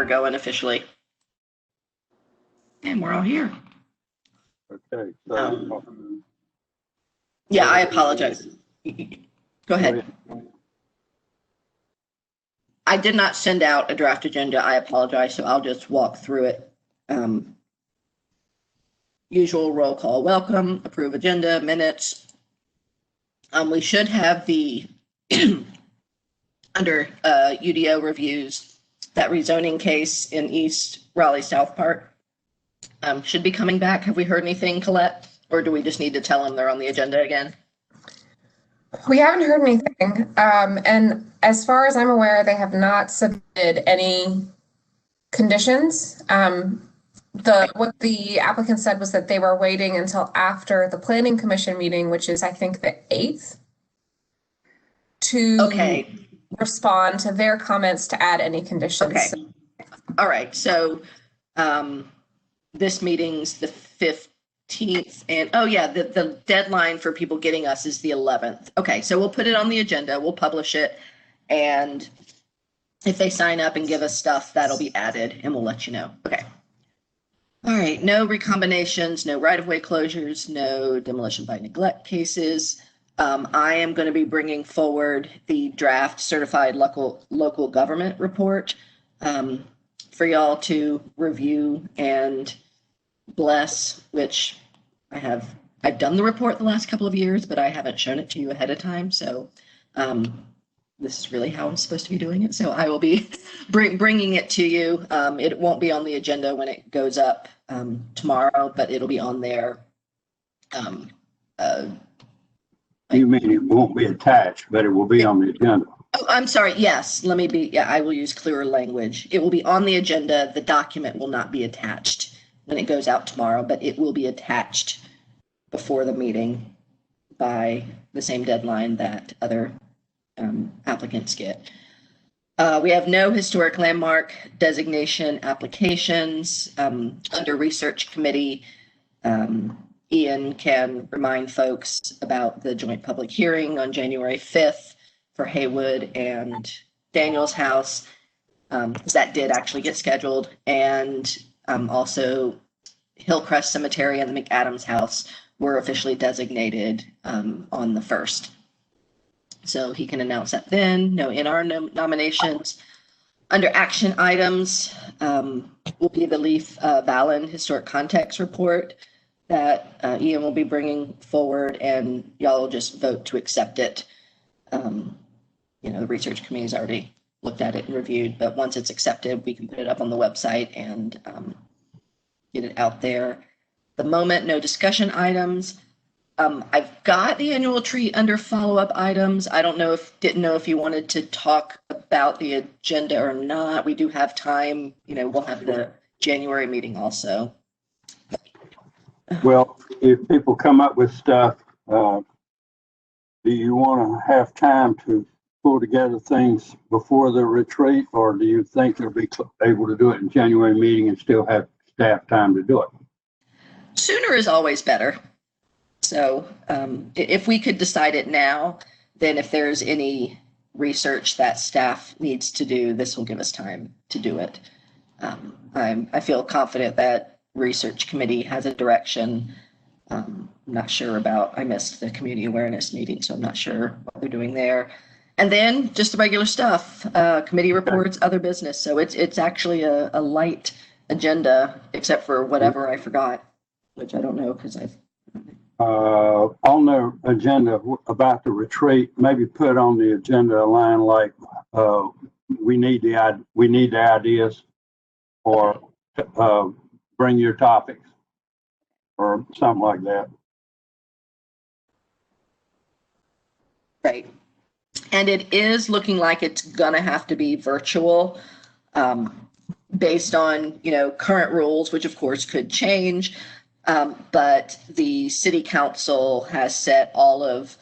we're going officially. And we're all here. Okay. So, Yeah, I apologize. Go ahead. I did not send out a draft agenda. I apologize, so I'll just walk through it. Usual roll call, welcome, approve agenda, minutes. We should have the, under UDO reviews, that rezoning case in East Raleigh South Park should be coming back. Have we heard anything, Colette? Or do we just need to tell them they're on the agenda again? We haven't heard anything. And as far as I'm aware, they have not submitted any conditions. What the applicant said was that they were waiting until after the planning commission meeting, which is, I think, the 8th, to respond to their comments to add any conditions. Okay. All right. So this meeting's the 15th, and oh yeah, the deadline for people getting us is the 11th. Okay, so we'll put it on the agenda, we'll publish it, and if they sign up and give us stuff, that'll be added, and we'll let you know. Okay. All right, no recombinations, no right-of-way closures, no demolition by neglect cases. I am going to be bringing forward the draft certified local government report for y'all to review and bless, which I've done the report the last couple of years, but I haven't shown it to you ahead of time. So this is really how I'm supposed to be doing it. So I will be bringing it to you. It won't be on the agenda when it goes up tomorrow, but it'll be on there. you mean it won't be attached, but it will be on the agenda? Oh, I'm sorry. Yes, I will use clearer language. It will be on the agenda. The document will not be attached when it goes out tomorrow, but it will be attached before the meeting by the same deadline that other applicants get. We have no historic landmark designation applications. Under research committee, Ian can remind folks about the joint public hearing on January 5th for Haywood and Daniel's house, because that did actually get scheduled, and also Hillcrest Cemetery and the McAdams house were officially designated on the 1st. So he can announce that then. No NR nominations. Under action items will be the Leaf Vallon Historic Context Report that Ian will be bringing forward, and y'all will just vote to accept it. The research committee's already looked at it and reviewed, but once it's accepted, we can put it up on the website and get it out there. The moment, no discussion items. I've got the annual tree under follow-up items. I didn't know if you wanted to talk about the agenda or not. We do have time. We'll have the January meeting also. Well, if people come up with stuff, do you want to have time to pull together things before the retreat, or do you think you'll be able to do it in January meeting and still have staff time to do it? Sooner is always better. So if we could decide it now, then if there's any research that staff needs to do, this will give us time to do it. I feel confident that research committee has a direction. I'm not sure about, I missed the community awareness meeting, so I'm not sure what they're doing there. And then just the regular stuff, committee reports, other business. So it's actually a light agenda, except for whatever I forgot, which I don't know because I've. On the agenda about the retreat, maybe put on the agenda a line like we need the ideas, or bring your topics, or something like that. Right. And it is looking like it's gonna have to be virtual, based on current rules, which of course could change. But the city council has set all of,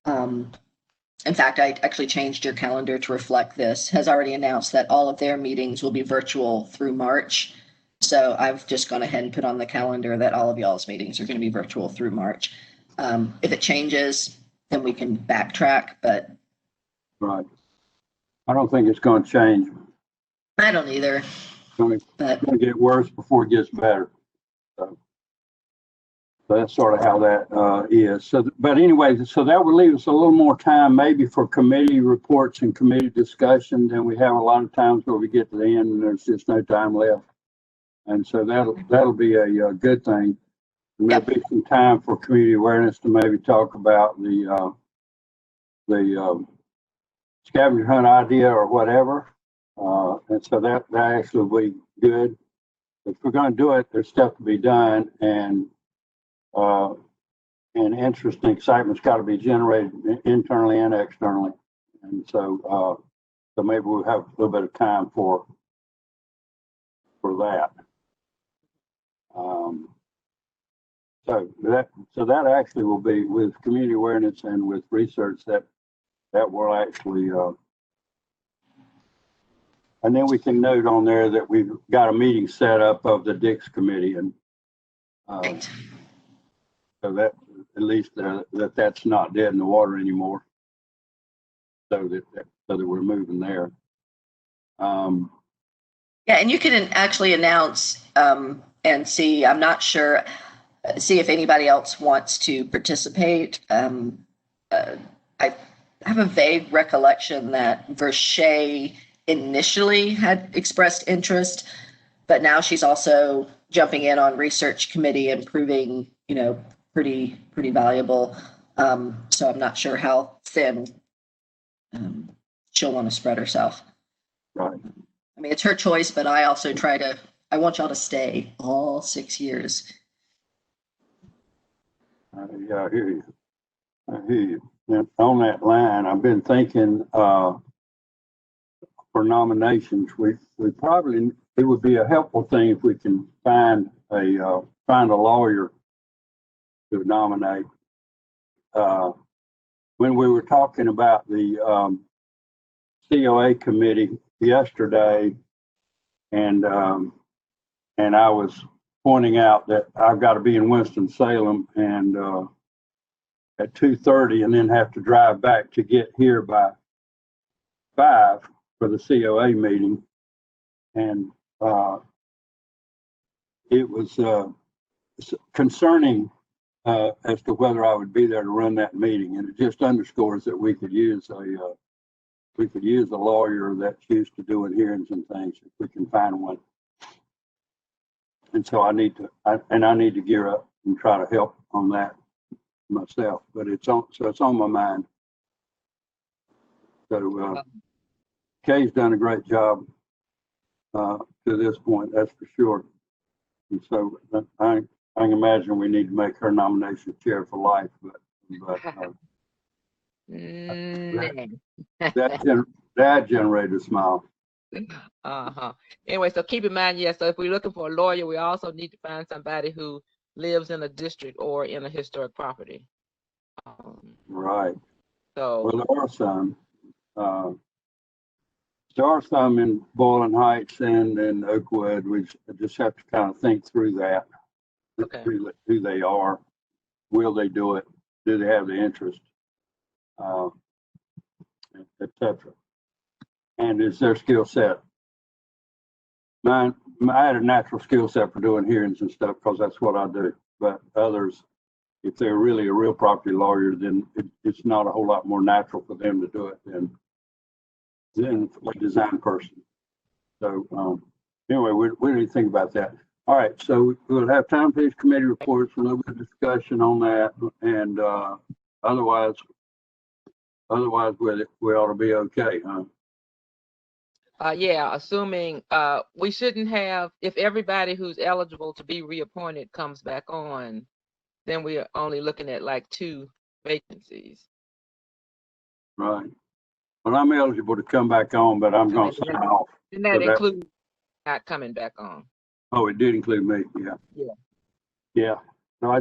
in fact, I actually changed your calendar to reflect this, has already announced that all of their meetings will be virtual through March. So I've just gone ahead and put on the calendar that all of y'all's meetings are going to be virtual through March. If it changes, then we can backtrack, but. Right. I don't think it's going to change. I don't either. But going to get worse before it gets better. So that's sort of how that is. So, but anyway, so that would leave us a little more time maybe for committee reports and committee discussion than we have a lot of times where we get to the end and there's just no time left. And so that'll be a good thing. And there'll be some time for community awareness to maybe talk about the scavenger hunt idea or whatever. And so that actually will be good. If we're going to do it, there's stuff to be done, and interest and excitement's got to be generated internally and externally. And so maybe we'll have a little bit of time for that. So that actually will be with community awareness and with research that will actually, and then we can note on there that we've got a meeting set up of the Dix committee, and right. so that at least that's not dead in the water anymore. So that we're moving there. Yeah, and you can actually announce and see. I'm not sure. See if anybody else wants to participate. I have a vague recollection that Verche initially had expressed interest, but now she's also jumping in on research committee and proving, pretty valuable. So I'm not sure how thin she'll want to spread herself. Right. I mean, it's her choice, but I also I want y'all to stay all 6 years. Yeah, I hear you. And on that line, I've been thinking for nominations, we probably, it would be a helpful thing if we can find a lawyer to nominate. When we were talking about the COA committee yesterday, and I was pointing out that I've got to be in Winston-Salem and at 2:30 and then have to drive back to get here by 5 for the COA meeting. And it was concerning as to whether I would be there to run that meeting. And it just underscores that we could use a lawyer that's used to doing hearings and things if we can find one. And so I need to gear up and try to help on that myself, but it's on my mind. So Kay's done a great job to this point, that's for sure. And so I can imagine we need to make her nomination chair for life, but that generated a smile. Anyway, so keep in mind, so if we're looking for a lawyer, we also need to find somebody who lives in a district or in a historic property. Right. So well, there are some in Boylan Heights and in Oakwood. We just have to kind of think through that. Okay. Who they are, will they do it? Do they have the interest? Etc. And is their skill set? I had a natural skill set for doing hearings and stuff because that's what I do. But others, if they're really a real property lawyer, then it's not a whole lot more natural for them to do it than a design person. So anyway, we need to think about that. All right, so we'll have time for these committee reports, a little bit of discussion on that, and otherwise with it, we ought to be okay, huh? Yeah, assuming we shouldn't have, if everybody who's eligible to be reappointed comes back on, then we are only looking at like 2 vacancies. Right. Well, I'm eligible to come back on, but I'm going to sign off. And that includes not coming back on. Oh, it did include me. Yeah. Yeah. Yeah. So I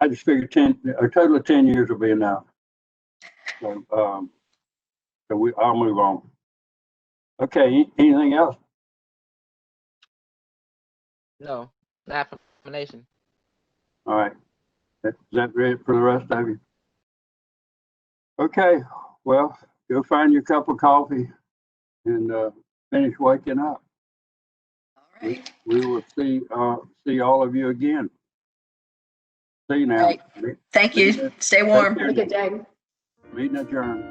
just figured a total of 10 years will be enough. So I'll move on. Okay. Anything else? No, not for nomination. All right. Is that it for the rest of you? Okay. Well, go find your cup of coffee and finish waking up. All Right. We will see all of you again. See you now. Right. Thank you. Stay warm. Take care. Have a good day. Meeting adjourned.